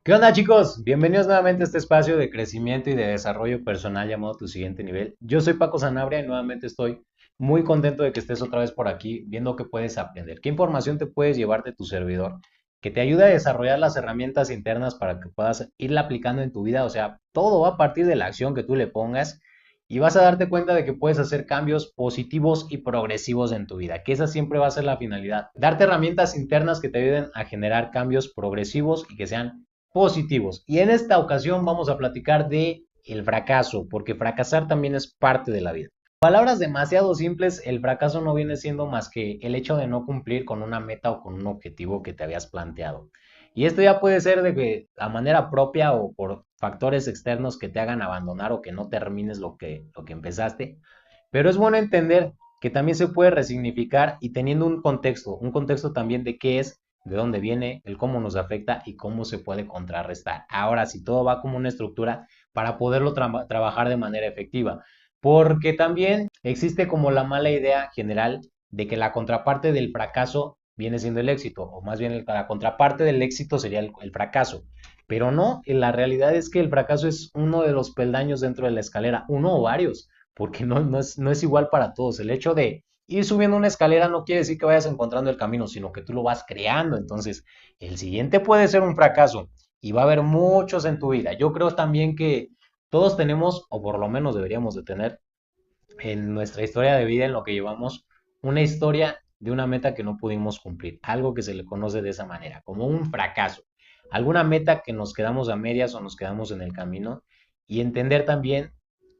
¿Qué onda, chicos? Bienvenidos nuevamente a este espacio de crecimiento y de desarrollo personal llamado Tu Siguiente Nivel. Yo soy Paco Sanabria y nuevamente estoy muy contento de que estés otra vez por aquí viendo qué puedes aprender, qué información te puedes llevar de tu servidor, que te ayude a desarrollar las herramientas internas para que puedas irla aplicando en tu vida. O sea, todo va a partir de la acción que tú le pongas y vas a darte cuenta de que puedes hacer cambios positivos y progresivos en tu vida, que esa siempre va a ser la finalidad. Darte herramientas internas que te ayuden a generar cambios progresivos y que sean positivos. Y en esta ocasión vamos a platicar de el fracaso, porque fracasar también es parte de la vida. Palabras demasiado simples, el fracaso no viene siendo más que el hecho de no cumplir con una meta o con un objetivo que te habías planteado. Y esto ya puede ser de que a manera propia o por factores externos que te hagan abandonar o que no termines lo que empezaste. Pero es bueno entender que también se puede resignificar y teniendo un contexto también de qué es, de dónde viene, el cómo nos afecta y cómo se puede contrarrestar. Ahora, si todo va como una estructura para poderlo trabajar de manera efectiva, porque también existe como la mala idea general de que la contraparte del fracaso viene siendo el éxito, o más bien la contraparte del éxito sería el fracaso. Pero no, la realidad es que el fracaso es uno de los peldaños dentro de la escalera, uno o varios, porque no es igual para todos. El hecho de ir subiendo una escalera no quiere decir que vayas encontrando el camino, sino que tú lo vas creando. Entonces, el siguiente puede ser un fracaso y va a haber muchos en tu vida. Yo creo también que todos tenemos, o por lo menos deberíamos de tener, en nuestra historia de vida, en lo que llevamos, una historia de una meta que no pudimos cumplir, algo que se le conoce de esa manera, como un fracaso, alguna meta que nos quedamos a medias o nos quedamos en el camino y entender también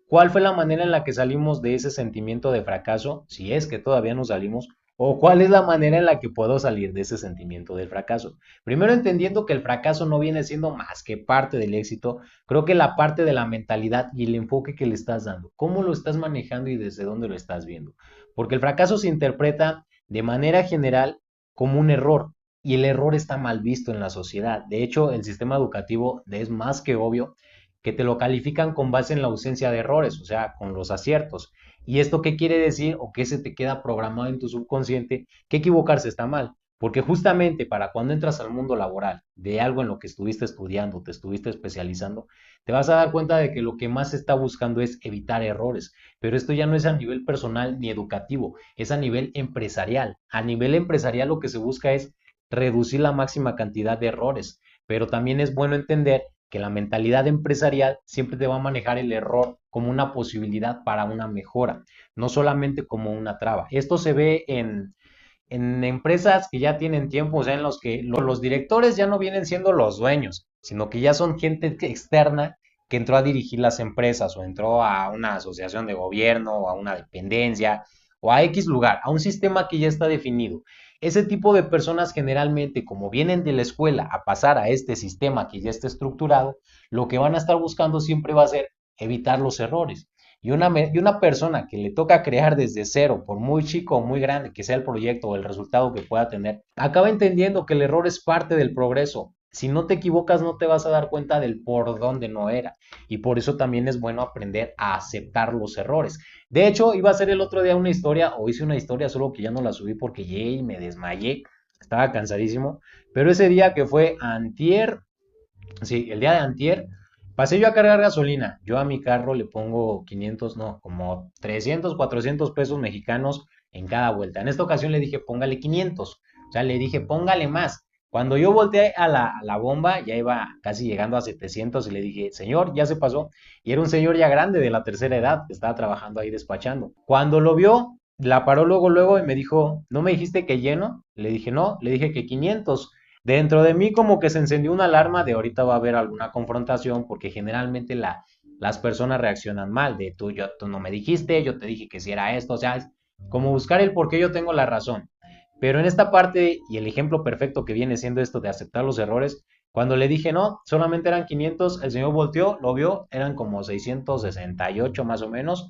cuál fue la manera en la que salimos de ese sentimiento de fracaso, si es que todavía no salimos, o cuál es la manera en la que puedo salir de ese sentimiento del fracaso. Primero entendiendo que el fracaso no viene siendo más que parte del éxito, creo que la parte de la mentalidad y el enfoque que le estás dando, cómo lo estás manejando y desde dónde lo estás viendo. Porque el fracaso se interpreta de manera general como un error y el error está mal visto en la sociedad. De hecho, el sistema educativo es más que obvio que te lo califican con base en la ausencia de errores, o sea, con los aciertos. ¿Y esto qué quiere decir o qué se te queda programado en tu subconsciente? Que equivocarse está mal. Porque justamente para cuando entras al mundo laboral de algo en lo que estuviste estudiando, te estuviste especializando, te vas a dar cuenta de que lo que más se está buscando es evitar errores. Pero esto ya no es a nivel personal ni educativo, es a nivel empresarial. A nivel empresarial lo que se busca es reducir la máxima cantidad de errores. Pero también es bueno entender que la mentalidad empresarial siempre te va a manejar el error como una posibilidad para una mejora, no solamente como una traba. Esto se ve en empresas que ya tienen tiempo, o sea, en los que los directores ya no vienen siendo los dueños, sino que ya son gente externa que entró a dirigir las empresas o entró a una asociación de gobierno o a una dependencia o a X lugar, a un sistema que ya está definido. Ese tipo de personas generalmente, como vienen de la escuela a pasar a este sistema que ya está estructurado, lo que van a estar buscando siempre va a ser evitar los errores. Y una persona que le toca crear desde cero, por muy chico o muy grande que sea el proyecto o el resultado que pueda tener, acaba entendiendo que el error es parte del progreso. Si no te equivocas, no te vas a dar cuenta del por dónde no era. Y por eso también es bueno aprender a aceptar los errores. De hecho, iba a hacer el otro día una historia, o hice una historia, solo que ya no la subí porque llegué y me desmayé. Estaba cansadísimo. Pero ese día que fue antier, sí, el día de antier, pasé yo a cargar gasolina. Yo a mi carro le pongo 500, no, como 300, 400 pesos mexicanos en cada vuelta. En esta ocasión le dije, póngale 500. O sea, le dije, póngale más. Cuando yo volteé a la bomba, ya iba casi llegando a 700 y le dije, señor, ya se pasó. Y era un señor ya grande de la tercera edad que estaba trabajando ahí despachando. Cuando lo vio, la paró luego, luego y me dijo, ¿no me dijiste que lleno? Le dije, no, le dije que 500. Dentro de mí como que se encendió una alarma de ahorita va a haber alguna confrontación porque generalmente las personas reaccionan mal, de tú no me dijiste, yo te dije que si era esto, o sea, es como buscar el por qué yo tengo la razón. Pero en esta parte y el ejemplo perfecto que viene siendo esto de aceptar los errores, cuando le dije no, solamente eran 500, el señor volteó, lo vio, eran como 668 más o menos,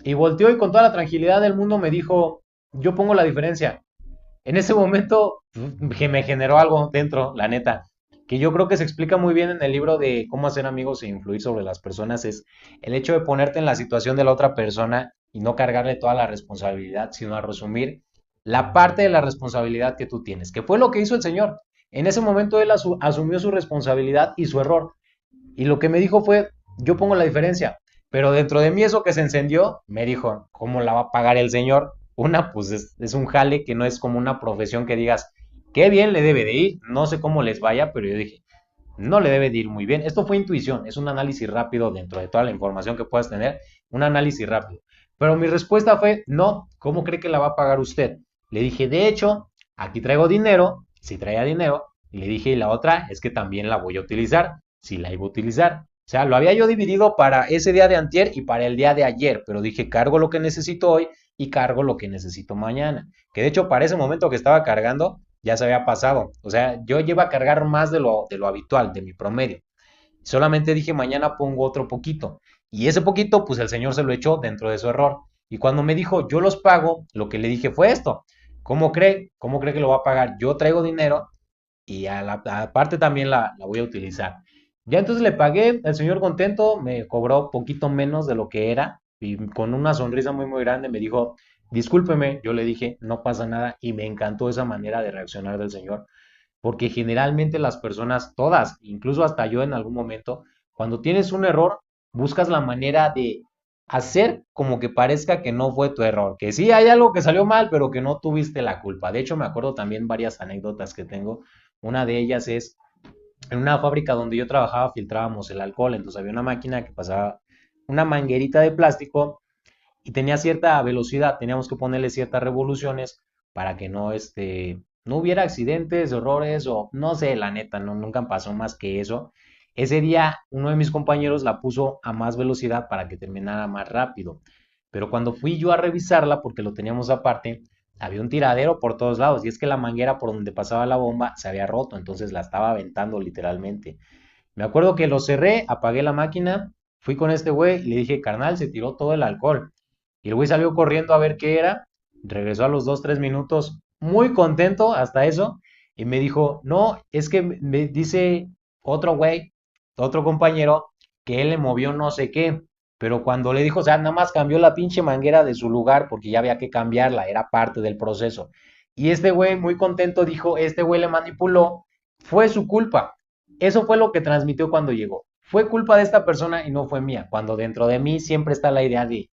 y volteó y con toda la tranquilidad del mundo me dijo, yo pongo la diferencia. En ese momento que me generó algo dentro, la neta, que yo creo que se explica muy bien en el libro de cómo hacer amigos e influir sobre las personas, es el hecho de ponerte en la situación de la otra persona y no cargarle toda la responsabilidad, sino a resumir la parte de la responsabilidad que tú tienes, que fue lo que hizo el señor. En ese momento él asumió su responsabilidad y su error. Y lo que me dijo fue, yo pongo la diferencia. Pero dentro de mí eso que se encendió, me dijo, ¿cómo la va a pagar el señor? Una, pues es un jale que no es como una profesión que digas, qué bien le debe de ir, no sé cómo les vaya, pero yo dije, no le debe de ir muy bien. Esto fue intuición, es un análisis rápido dentro de toda la información que puedas tener, un análisis rápido. Pero mi respuesta fue, no, ¿cómo cree que la va a pagar usted? Le dije, de hecho, aquí traigo dinero, si traía dinero, y le dije, y la otra es que también la voy a utilizar, si la iba a utilizar. O sea, lo había yo dividido para ese día de antier y para el día de ayer, pero dije, cargo lo que necesito hoy y cargo lo que necesito mañana. Que de hecho, para ese momento que estaba cargando, ya se había pasado. O sea, yo llevo a cargar más de lo habitual, de mi promedio. Solamente dije, mañana pongo otro poquito. Y ese poquito, pues el señor se lo echó dentro de su error. Y cuando me dijo, yo los pago, lo que le dije fue esto. ¿Cómo cree? ¿Cómo cree que lo va a pagar? Yo traigo dinero y aparte también la voy a utilizar. Ya entonces le pagué, el señor contento, me cobró poquito menos de lo que era y con una sonrisa muy muy grande me dijo, discúlpeme, yo le dije, no pasa nada y me encantó esa manera de reaccionar del señor porque generalmente las personas, todas, incluso hasta yo en algún momento, cuando tienes un error, buscas la manera de hacer como que parezca que no fue tu error, que sí hay algo que salió mal, pero que no tuviste la culpa. De hecho, me acuerdo también varias anécdotas que tengo. Una de ellas es en una fábrica donde yo trabajaba, filtrábamos el alcohol, entonces había una máquina que pasaba una manguerita de plástico y tenía cierta velocidad, teníamos que ponerle ciertas revoluciones para que no hubiera accidentes, errores o no sé, la neta, no, nunca pasó más que eso. Ese día uno de mis compañeros la puso a más velocidad para que terminara más rápido, pero cuando fui yo a revisarla, porque lo teníamos aparte, había un tiradero por todos lados y es que la manguera por donde pasaba la bomba se había roto, entonces la estaba aventando literalmente. Me acuerdo que lo cerré, apagué la máquina, fui con este güey y le dije, carnal, se tiró todo el alcohol. Y el güey salió corriendo a ver qué era, regresó a los 2, 3 minutos, muy contento hasta eso, y me dijo, no, es que me dice otro güey, otro compañero, que él le movió no sé qué, pero cuando le dijo, o sea, nada más cambió la pinche manguera de su lugar porque ya había que cambiarla, era parte del proceso. Y este güey muy contento dijo, este güey le manipuló, fue su culpa. Eso fue lo que transmitió cuando llegó. Fue culpa de esta persona y no fue mía, cuando dentro de mí siempre está la idea de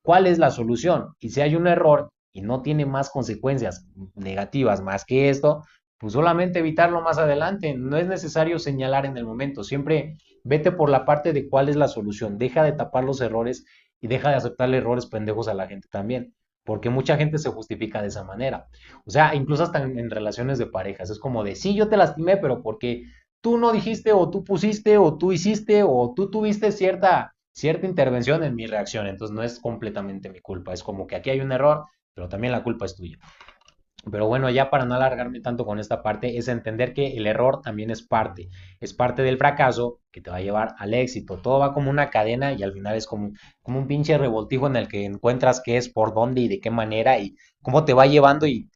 ¿cuál es la solución? Y si hay un error y no tiene más consecuencias negativas más que esto, pues solamente evitarlo más adelante. No es necesario señalar en el momento. Siempre vete por la parte de cuál es la solución. Deja de tapar los errores y deja de aceptarle errores pendejos a la gente también. Porque mucha gente se justifica de esa manera. O sea, incluso hasta en relaciones de parejas. Es como de, sí, yo te lastimé, pero porque tú no dijiste o tú pusiste o tú hiciste o tú tuviste cierta intervención en mi reacción, entonces no es completamente mi culpa, es como que aquí hay un error, pero también la culpa es tuya. Pero bueno, ya para no alargarme tanto con esta parte, es entender que el error también es parte del fracaso que te va a llevar al éxito. Todo va como una cadena y al final es como un pinche revoltijo en el que encuentras qué es, por dónde y de qué manera y cómo te va llevando y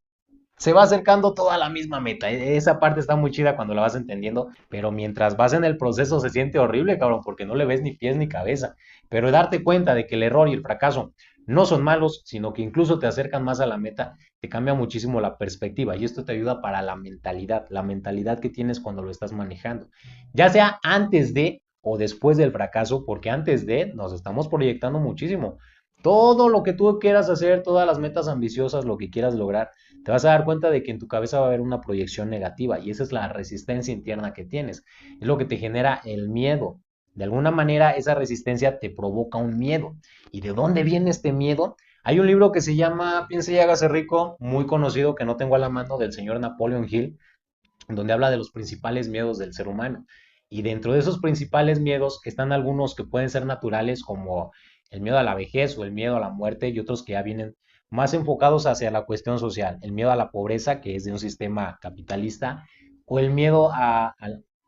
se va acercando toda la misma meta. Esa parte está muy chida cuando la vas entendiendo, pero mientras vas en el proceso se siente horrible, cabrón, porque no le ves ni pies ni cabeza. Pero darte cuenta de que el error y el fracaso no son malos, sino que incluso te acercan más a la meta, te cambia muchísimo la perspectiva y esto te ayuda para la mentalidad que tienes cuando lo estás manejando. Ya sea antes de o después del fracaso, porque antes de nos estamos proyectando muchísimo. Todo lo que tú quieras hacer, todas las metas ambiciosas, lo que quieras lograr, te vas a dar cuenta de que en tu cabeza va a haber una proyección negativa y esa es la resistencia interna que tienes. Es lo que te genera el miedo. De alguna manera esa resistencia te provoca un miedo. ¿Y de dónde viene este miedo? Hay un libro que se llama Piense y hágase rico, muy conocido que no tengo a la mano, del señor Napoleon Hill, donde habla de los principales miedos del ser humano. Y dentro de esos principales miedos están algunos que pueden ser naturales, como el miedo a la vejez o el miedo a la muerte, y otros que ya vienen más enfocados hacia la cuestión social, el miedo a la pobreza, que es de un sistema capitalista, o el miedo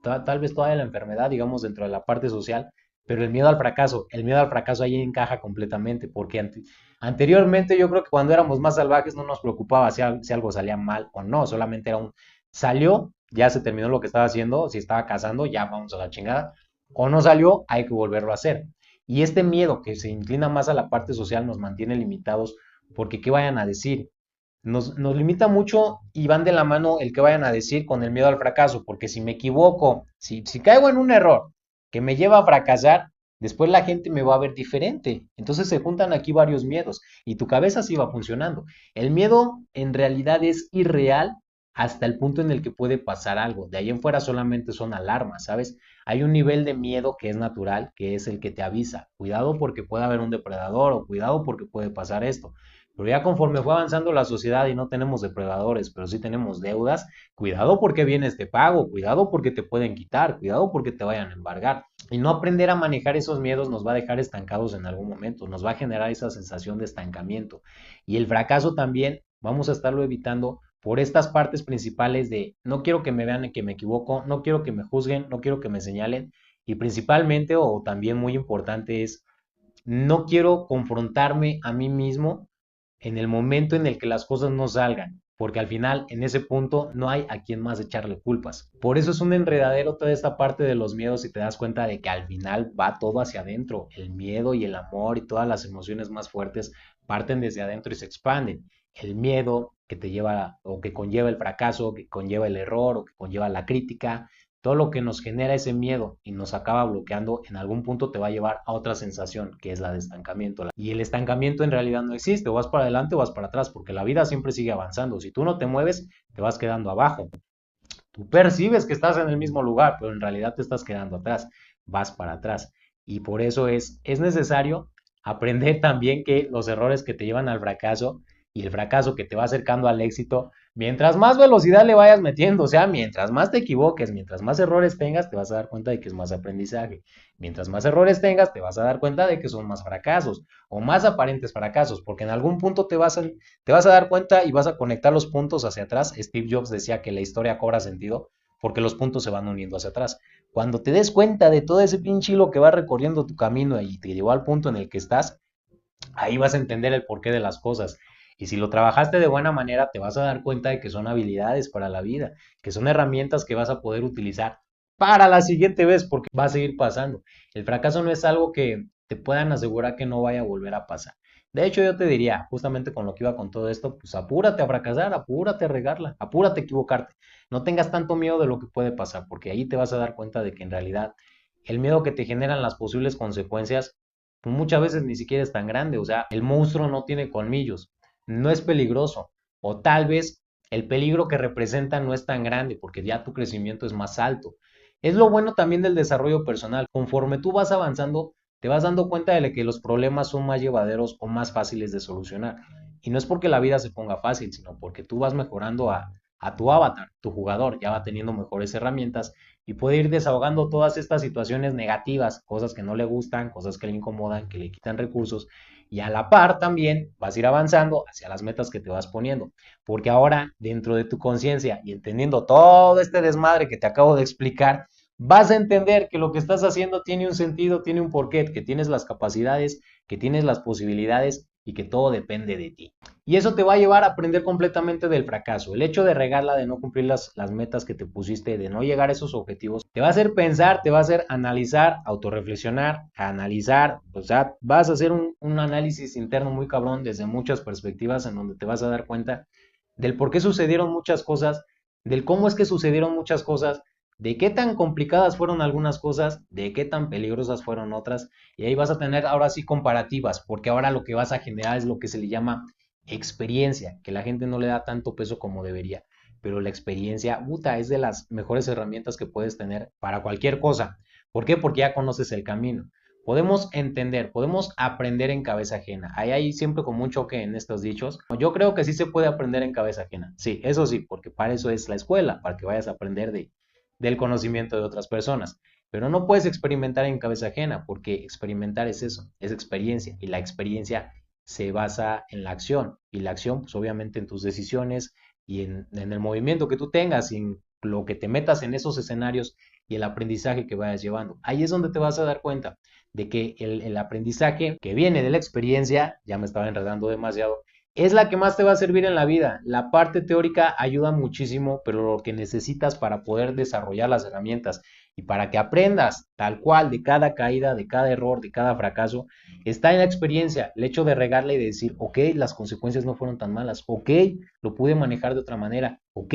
tal vez todavía la enfermedad, digamos, dentro de la parte social, pero el miedo al fracaso ahí encaja completamente, porque anteriormente yo creo que cuando éramos más salvajes no nos preocupaba si algo salía mal o no, solamente era salió, ya se terminó lo que estaba haciendo, si estaba cazando, ya vamos a la chingada, o no salió, hay que volverlo a hacer. Y este miedo que se inclina más a la parte social nos mantiene limitados porque qué vayan a decir. nos limita mucho y van de la mano el que vayan a decir con el miedo al fracaso, porque si me equivoco, si caigo en un error que me lleva a fracasar, después la gente me va a ver diferente. Entonces se juntan aquí varios miedos y tu cabeza sí va funcionando. El miedo en realidad es irreal hasta el punto en el que puede pasar algo. De ahí en fuera solamente son alarmas, ¿sabes? Hay un nivel de miedo que es natural, que es el que te avisa. Cuidado porque puede haber un depredador o cuidado porque puede pasar esto. Pero ya conforme fue avanzando la sociedad y no tenemos depredadores, pero sí tenemos deudas, cuidado porque viene este pago, cuidado porque te pueden quitar, cuidado porque te vayan a embargar. Y no aprender a manejar esos miedos nos va a dejar estancados en algún momento, nos va a generar esa sensación de estancamiento. Y el fracaso también vamos a estarlo evitando por estas partes principales de no quiero que me vean que me equivoco, no quiero que me juzguen, no quiero que me señalen. Y principalmente, o también muy importante, es no quiero confrontarme a mí mismo en el momento en el que las cosas no salgan, porque al final en ese punto no hay a quien más echarle culpas. Por eso es un enredadero toda esta parte de los miedos y te das cuenta de que al final va todo hacia adentro. El miedo y el amor y todas las emociones más fuertes parten desde adentro y se expanden. El miedo que te lleva o que conlleva el fracaso, que conlleva el error o que conlleva la crítica, todo lo que nos genera ese miedo y nos acaba bloqueando, en algún punto te va a llevar a otra sensación, que es la de estancamiento. Y el estancamiento en realidad no existe, o vas para adelante o vas para atrás, porque la vida siempre sigue avanzando. Si tú no te mueves, te vas quedando abajo. Tú percibes que estás en el mismo lugar, pero en realidad te estás quedando atrás, vas para atrás. Y por eso es necesario aprender también que los errores que te llevan al fracaso y el fracaso que te va acercando al éxito, mientras más velocidad le vayas metiendo, o sea, mientras más te equivoques, mientras más errores tengas, te vas a dar cuenta de que es más aprendizaje. Mientras más errores tengas, te vas a dar cuenta de que son más fracasos o más aparentes fracasos, porque en algún punto te vas a dar cuenta y vas a conectar los puntos hacia atrás. Steve Jobs decía que la historia cobra sentido porque los puntos se van uniendo hacia atrás. Cuando te des cuenta de todo ese pinche hilo que va recorriendo tu camino y te llevó al punto en el que estás, ahí vas a entender el porqué de las cosas. Y si lo trabajaste de buena manera, te vas a dar cuenta de que son habilidades para la vida, que son herramientas que vas a poder utilizar para la siguiente vez, porque va a seguir pasando. El fracaso no es algo que te puedan asegurar que no vaya a volver a pasar. De hecho, yo te diría, justamente con lo que iba con todo esto, pues apúrate a fracasar, apúrate a regarla, apúrate a equivocarte. No tengas tanto miedo de lo que puede pasar, porque ahí te vas a dar cuenta de que en realidad el miedo que te generan las posibles consecuencias pues muchas veces ni siquiera es tan grande. O sea, el monstruo no tiene colmillos, no es peligroso. O tal vez el peligro que representa no es tan grande porque ya tu crecimiento es más alto. Es lo bueno también del desarrollo personal. Conforme tú vas avanzando, te vas dando cuenta de que los problemas son más llevaderos o más fáciles de solucionar. Y no es porque la vida se ponga fácil, sino porque tú vas mejorando a tu avatar, tu jugador, ya va teniendo mejores herramientas y puede ir desahogando todas estas situaciones negativas, cosas que no le gustan, cosas que le incomodan, que le quitan recursos, y a la par también vas a ir avanzando hacia las metas que te vas poniendo, porque ahora dentro de tu conciencia y entendiendo todo este desmadre que te acabo de explicar, vas a entender que lo que estás haciendo tiene un sentido, tiene un porqué, que tienes las capacidades, que tienes las posibilidades y que todo depende de ti. Y eso te va a llevar a aprender completamente del fracaso. El hecho de regarla, de no cumplir las metas que te pusiste, de no llegar a esos objetivos, te va a hacer pensar, te va a hacer analizar, autorreflexionar, analizar. O sea, vas a hacer un análisis interno muy cabrón desde muchas perspectivas en donde te vas a dar cuenta del por qué sucedieron muchas cosas, del cómo es que sucedieron muchas cosas, de qué tan complicadas fueron algunas cosas, de qué tan peligrosas fueron otras, y ahí vas a tener ahora sí comparativas, porque ahora lo que vas a generar es lo que se le llama experiencia, que la gente no le da tanto peso como debería, pero la experiencia, puta, es de las mejores herramientas que puedes tener para cualquier cosa. ¿Por qué? Porque ya conoces el camino. Podemos entender, podemos aprender en cabeza ajena. Hay siempre como un choque en estos dichos. Yo creo que sí se puede aprender en cabeza ajena. Sí, eso sí, porque para eso es la escuela, para que vayas a aprender del conocimiento de otras personas. Pero no puedes experimentar en cabeza ajena, porque experimentar es eso, es experiencia. Y la experiencia se basa en la acción. Y la acción, pues obviamente en tus decisiones y en el movimiento que tú tengas, y en lo que te metas en esos escenarios y el aprendizaje que vayas llevando. Ahí es donde te vas a dar cuenta de que el aprendizaje que viene de la experiencia, ya me estaba enredando demasiado, es la que más te va a servir en la vida. La parte teórica ayuda muchísimo, pero lo que necesitas para poder desarrollar las herramientas Y para que aprendas tal cual de cada caída, de cada error, de cada fracaso, está en la experiencia, el hecho de regarle y de decir, ok, las consecuencias no fueron tan malas, ok, lo pude manejar de otra manera, ok,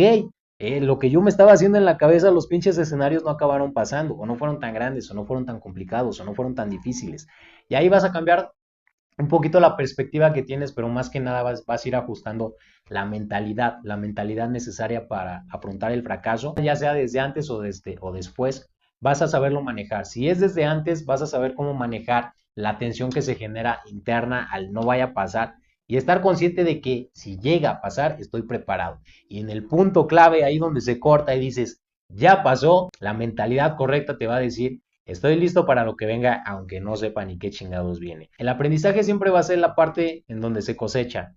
lo que yo me estaba haciendo en la cabeza, los pinches escenarios no acabaron pasando, o no fueron tan grandes, o no fueron tan complicados, o no fueron tan difíciles. Y ahí vas a cambiar un poquito la perspectiva que tienes, pero más que nada vas a ir ajustando la mentalidad necesaria para afrontar el fracaso, ya sea desde antes o después, vas a saberlo manejar. Si es desde antes, vas a saber cómo manejar la tensión que se genera interna al no vaya a pasar y estar consciente de que si llega a pasar, estoy preparado. Y en el punto clave, ahí donde se corta y dices, ya pasó, la mentalidad correcta te va a decir, estoy listo para lo que venga, aunque no sepa ni qué chingados viene. El aprendizaje siempre va a ser la parte en donde se cosecha,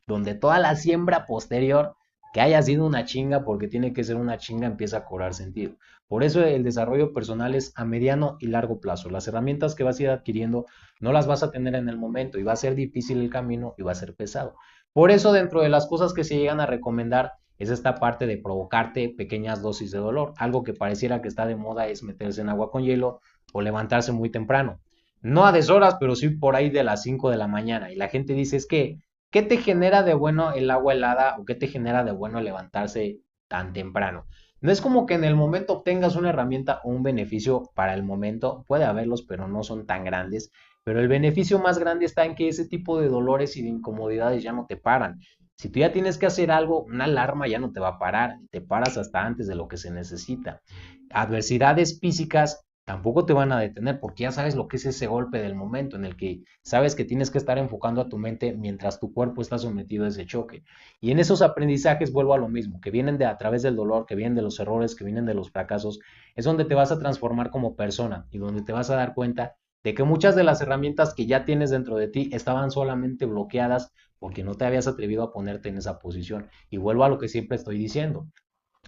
donde toda la siembra posterior, que haya sido una chinga, porque tiene que ser una chinga, empieza a cobrar sentido. Por eso el desarrollo personal es a mediano y largo plazo. Las herramientas que vas a ir adquiriendo no las vas a tener en el momento y va a ser difícil el camino y va a ser pesado. Por eso dentro de las cosas que se llegan a recomendar es esta parte de provocarte pequeñas dosis de dolor. Algo que pareciera que está de moda es meterse en agua con hielo o levantarse muy temprano. No a deshoras, pero sí por ahí de las 5 de la mañana. Y la gente dice, es que, ¿qué te genera de bueno el agua helada o qué te genera de bueno levantarse tan temprano? No es como que en el momento obtengas una herramienta o un beneficio para el momento, puede haberlos, pero no son tan grandes. Pero el beneficio más grande está en que ese tipo de dolores y de incomodidades ya no te paran. Si tú ya tienes que hacer algo, una alarma ya no te va a parar, te paras hasta antes de lo que se necesita. Adversidades físicas tampoco te van a detener porque ya sabes lo que es ese golpe del momento en el que sabes que tienes que estar enfocando a tu mente mientras tu cuerpo está sometido a ese choque. Y en esos aprendizajes vuelvo a lo mismo, que vienen de a través del dolor, que vienen de los errores, que vienen de los fracasos, es donde te vas a transformar como persona y donde te vas a dar cuenta de que muchas de las herramientas que ya tienes dentro de ti estaban solamente bloqueadas porque no te habías atrevido a ponerte en esa posición. Y vuelvo a lo que siempre estoy diciendo.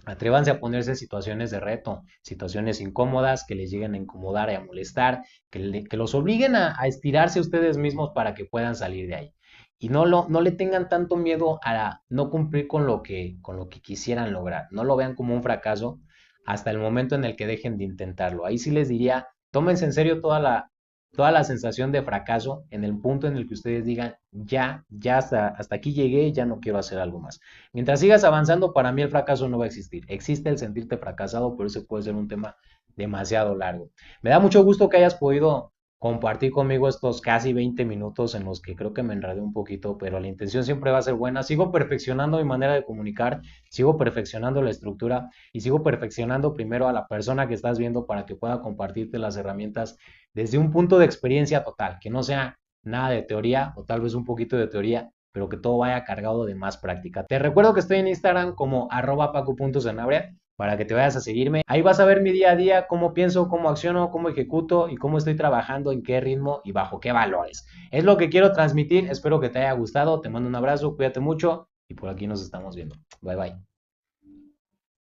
Atrévanse a ponerse en situaciones de reto, situaciones incómodas que les lleguen a incomodar y a molestar, que los obliguen a estirarse ustedes mismos para que puedan salir de ahí. Y no le tengan tanto miedo a no cumplir con lo que quisieran lograr. No lo vean como un fracaso hasta el momento en el que dejen de intentarlo. Ahí sí les diría, tómense en serio toda la sensación de fracaso en el punto en el que ustedes digan, ya hasta aquí llegué, ya no quiero hacer algo más. Mientras sigas avanzando, para mí el fracaso no va a existir. Existe el sentirte fracasado, pero ese puede ser un tema demasiado largo. Me da mucho gusto que hayas podido compartir conmigo estos casi 20 minutos en los que creo que me enredé un poquito, pero la intención siempre va a ser buena. Sigo perfeccionando mi manera de comunicar, sigo perfeccionando la estructura y sigo perfeccionando primero a la persona que estás viendo para que pueda compartirte las herramientas desde un punto de experiencia total, que no sea nada de teoría o tal vez un poquito de teoría, pero que todo vaya cargado de más práctica. Te recuerdo que estoy en Instagram como @paco.sanabria para que te vayas a seguirme. Ahí vas a ver mi día a día, cómo pienso, cómo acciono, cómo ejecuto y cómo estoy trabajando, en qué ritmo y bajo qué valores. Es lo que quiero transmitir, espero que te haya gustado, te mando un abrazo, cuídate mucho y por aquí nos estamos viendo. Bye bye.